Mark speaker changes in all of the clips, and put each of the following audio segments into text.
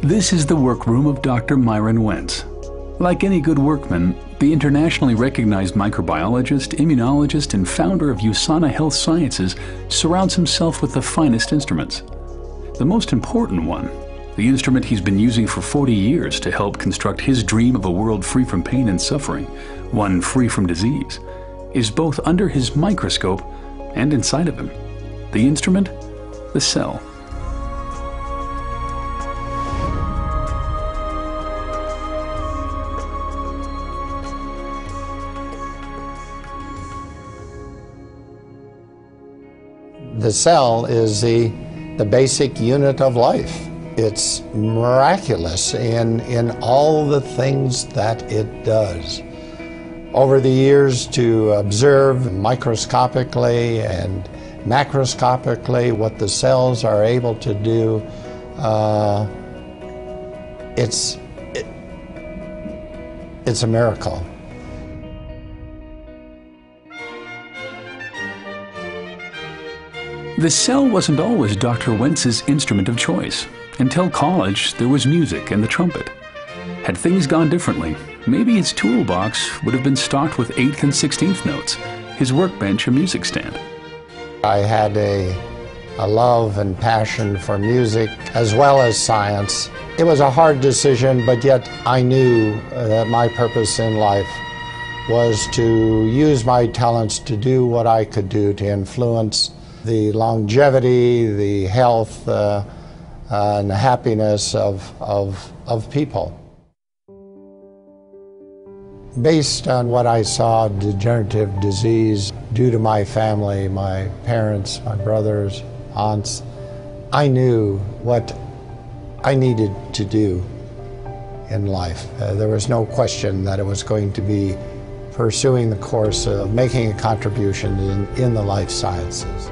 Speaker 1: This is the workroom of Dr. Myron Wentz. Like any good workman, the internationally recognized microbiologist, immunologist, and founder of USANA Health Sciences surrounds himself with the finest instruments. The most important one, the instrument he's been using for 40 years to help construct his dream of a world free from pain and suffering, one free from disease, is both under his microscope and inside of him. The instrument, the cell.
Speaker 2: The cell is the basic unit of life. It's miraculous in all the things that it does. Over the years, to observe microscopically and macroscopically what the cells are able to do, it's a miracle.
Speaker 1: The cell wasn't always Dr. Wentz's instrument of choice. Until college, there was music and the trumpet. Had things gone differently, maybe his toolbox would have been stocked with 8th and 16th notes, his workbench a music stand.
Speaker 2: I had a love and passion for music as well as science. It was a hard decision, but yet I knew that my purpose in life was to use my talents to do what I could do to influence the longevity, the health, and the happiness of people. Based on what I saw, degenerative disease due to my family, my parents, my brothers, aunts, I knew what I needed to do in life. There was no question that it was going to be pursuing the course of making a contribution in the life sciences.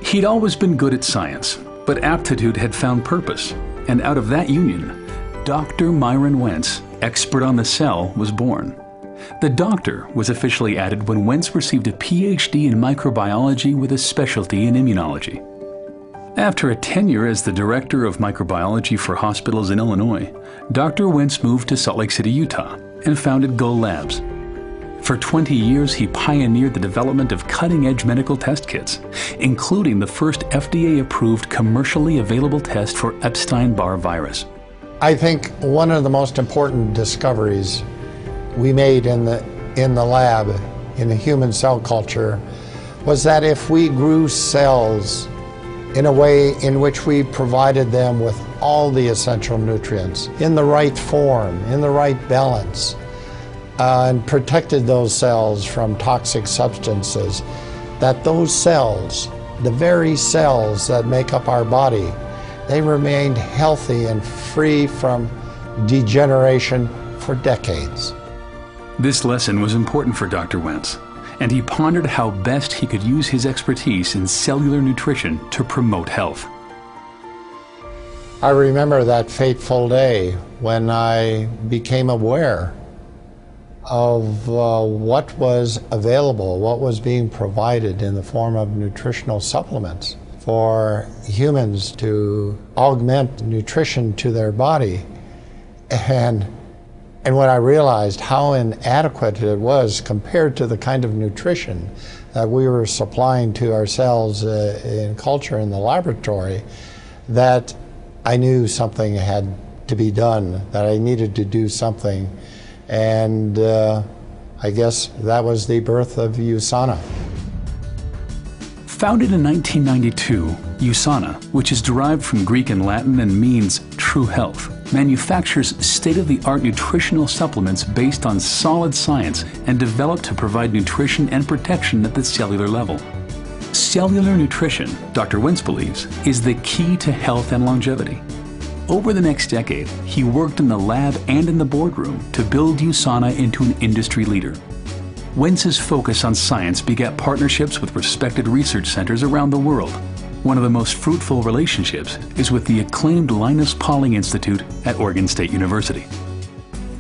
Speaker 1: He'd always been good at science, but aptitude had found purpose, and out of that union, Dr. Myron Wentz, expert on the cell, was born. The doctor was officially added when Wentz received a PhD in microbiology with a specialty in immunology. After a tenure as the director of microbiology for hospitals in Illinois, Dr. Wentz moved to Salt Lake City, Utah, and founded Go Labs. For 20 years, he pioneered the development of cutting-edge medical test kits, including the first FDA-approved commercially available test for Epstein-Barr virus.
Speaker 2: I think one of the most important discoveries we made in the lab, in the human cell culture, was that if we grew cells in a way in which we provided them with all the essential nutrients, in the right form, in the right balance, and protected those cells from toxic substances, that those cells, the very cells that make up our body, they remained healthy and free from degeneration for decades.
Speaker 1: This lesson was important for Dr. Wentz, and he pondered how best he could use his expertise in cellular nutrition to promote health.
Speaker 2: I remember that fateful day when I became aware of what was available, what was being provided in the form of nutritional supplements for humans to augment nutrition to their body. And when I realized how inadequate it was compared to the kind of nutrition that we were supplying to ourselves in culture in the laboratory, that I knew something had to be done, that I needed to do something. And I guess that was the birth of USANA.
Speaker 1: Founded in 1992, USANA, which is derived from Greek and Latin and means true health, manufactures state-of-the-art nutritional supplements based on solid science and developed to provide nutrition and protection at the cellular level. Cellular nutrition, Dr. Wentz believes, is the key to health and longevity. Over the next decade, he worked in the lab and in the boardroom to build USANA into an industry leader. Wentz's focus on science begat partnerships with respected research centers around the world. One of the most fruitful relationships is with the acclaimed Linus Pauling Institute at Oregon State University.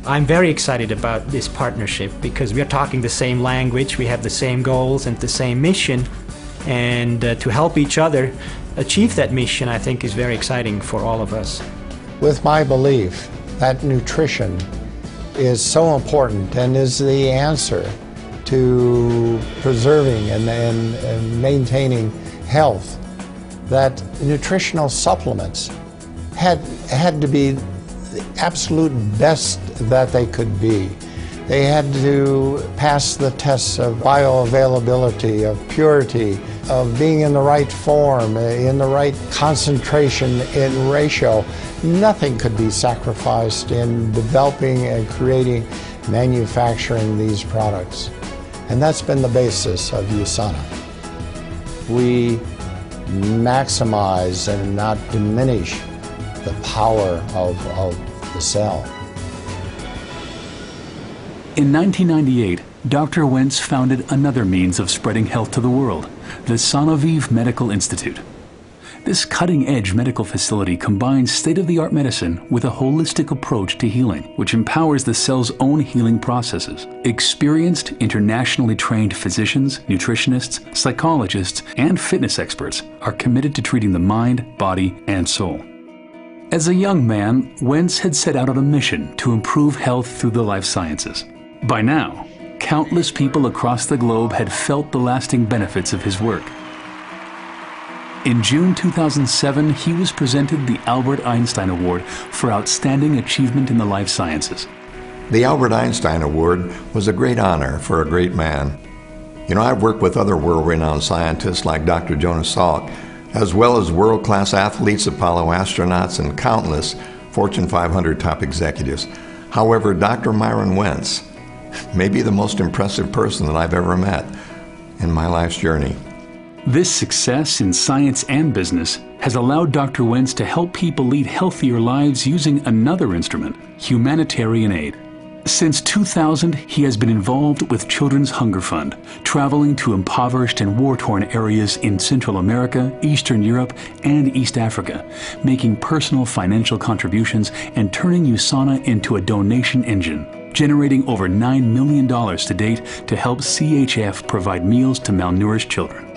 Speaker 3: I'm very excited about this partnership because we are talking the same language, we have the same goals and the same mission, and to help each other achieve that mission, I think, is very exciting for all of us.
Speaker 2: with my belief that nutrition is so important and is the answer to preserving and maintaining health, that nutritional supplements had to be the absolute best that they could be. They had to pass the tests of bioavailability, of purity, of being in the right form, in the right concentration and ratio. Nothing could be sacrificed in developing and creating, manufacturing these products. And that's been the basis of USANA. We maximize and not diminish the power of the cell.
Speaker 1: In 1998, Dr. Wentz founded another means of spreading health to the world, the Wentz Medical Institute. This cutting-edge medical facility combines state-of-the-art medicine with a holistic approach to healing, which empowers the cell's own healing processes. Experienced, internationally trained physicians, nutritionists, psychologists, and fitness experts are committed to treating the mind, body, and soul. As a young man, Wentz had set out on a mission to improve health through the life sciences. By now, countless people across the globe had felt the lasting benefits of his work. In June 2007, he was presented the Albert Einstein Award for Outstanding Achievement in the Life Sciences.
Speaker 4: The Albert Einstein Award was a great honor for a great man. You know, I've worked with other world-renowned scientists like Dr. Jonas Salk, as well as world-class athletes, Apollo astronauts, and countless Fortune 500 top executives. However, Dr. Myron Wentz may be the most impressive person that I've ever met in my life's journey.
Speaker 1: This success in science and business has allowed Dr. Wentz to help people lead healthier lives using another instrument, humanitarian aid. Since 2000, he has been involved with Children's Hunger Fund, traveling to impoverished and war-torn areas in Central America, Eastern Europe, and East Africa, making personal financial contributions and turning USANA into a donation engine, generating over $9 million to date to help CHF provide meals to malnourished children.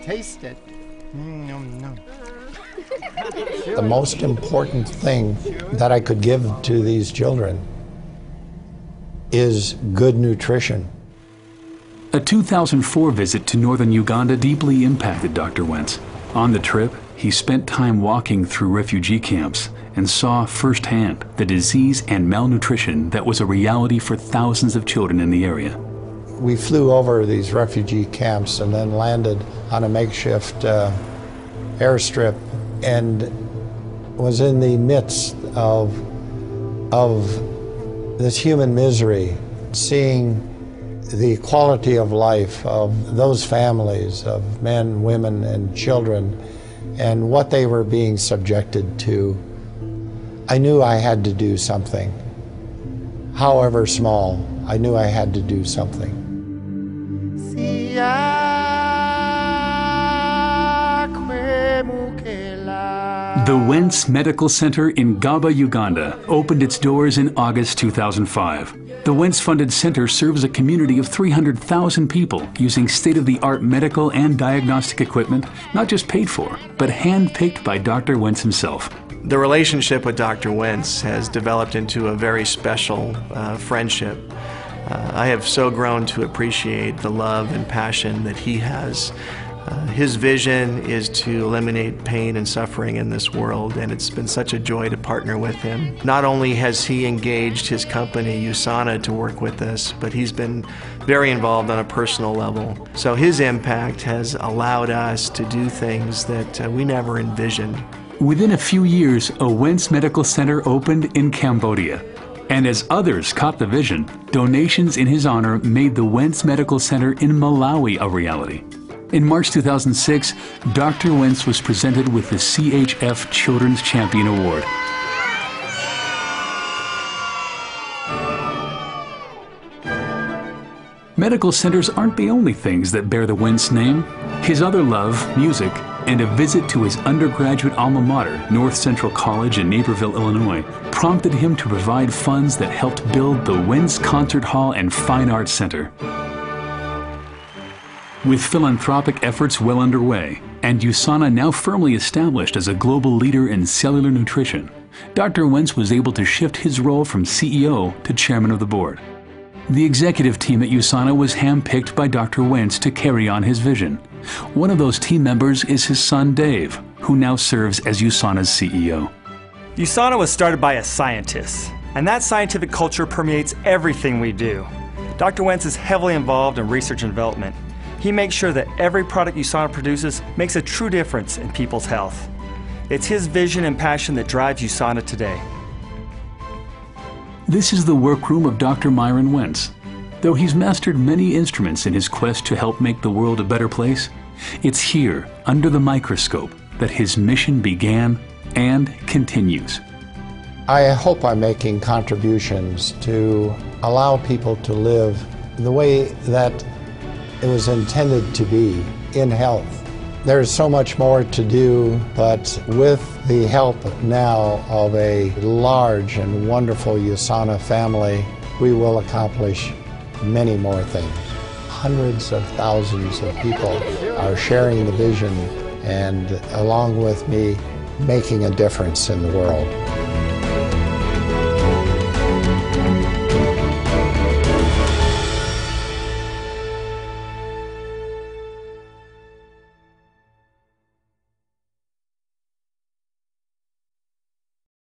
Speaker 2: Taste it. The most important thing that I could give to these children is good nutrition.
Speaker 1: A 2004 visit to northern Uganda deeply impacted Dr. Wentz. On the trip, he spent time walking through refugee camps and saw firsthand the disease and malnutrition that was a reality for thousands of children in the area.
Speaker 2: We flew over these refugee camps and then landed on a makeshift airstrip and was in the midst of this human misery, seeing the quality of life of those families of men, women, and children and what they were being subjected to. I knew I had to do something. However small, I knew I had to do something.
Speaker 1: The Wentz Medical Centre in Gaba, Uganda, opened its doors in August 2005. The Wentz-funded center serves a community of 300,000 people using state-of-the-art medical and diagnostic equipment, not just paid for, but hand-picked by Dr. Wentz himself.
Speaker 5: The relationship with Dr. Wentz has developed into a very special friendship. I have so grown to appreciate the love and passion that he has. His vision is to eliminate pain and suffering in this world, and it's been such a joy to partner with him. Not only has he engaged his company, USANA, to work with us, but he's been very involved on a personal level. So his impact has allowed us to do things that we never envisioned.
Speaker 1: Within a few years, a Wentz Medical Center opened in Cambodia. And as others caught the vision, donations in his honor made the Wentz Medical Center in Malawi a reality. In March 2006, Dr. Wentz was presented with the CHF Children's Champion Award. Medical centers aren't the only things that bear the Wentz name. His other love, music, and a visit to his undergraduate alma mater, North Central College in Naperville, Illinois, prompted him to provide funds that helped build the Wentz Concert Hall and Fine Arts Center. With philanthropic efforts well underway and USANA now firmly established as a global leader in cellular nutrition, Dr. Wentz was able to shift his role from CEO to chairman of the board. The executive team at USANA was handpicked by Dr. Wentz to carry on his vision. One of those team members is his son Dave, who now serves as USANA's CEO.
Speaker 6: USANA was started by a scientist, and that scientific culture permeates everything we do. Dr. Wentz is heavily involved in research and development. He makes sure that every product USANA produces makes a true difference in people's health. It's his vision and passion that drives USANA today.
Speaker 1: This is the workroom of Dr. Myron Wentz. Though he's mastered many instruments in his quest to help make the world a better place, it's here, under the microscope, that his mission began and continues.
Speaker 2: I hope I'm making contributions to allow people to live the way that it was intended to be, in health. There's so much more to do, but with the help now of a large and wonderful USANA family, we will accomplish many more things. Hundreds of thousands of people are sharing the vision and, along with me, making a difference in the world.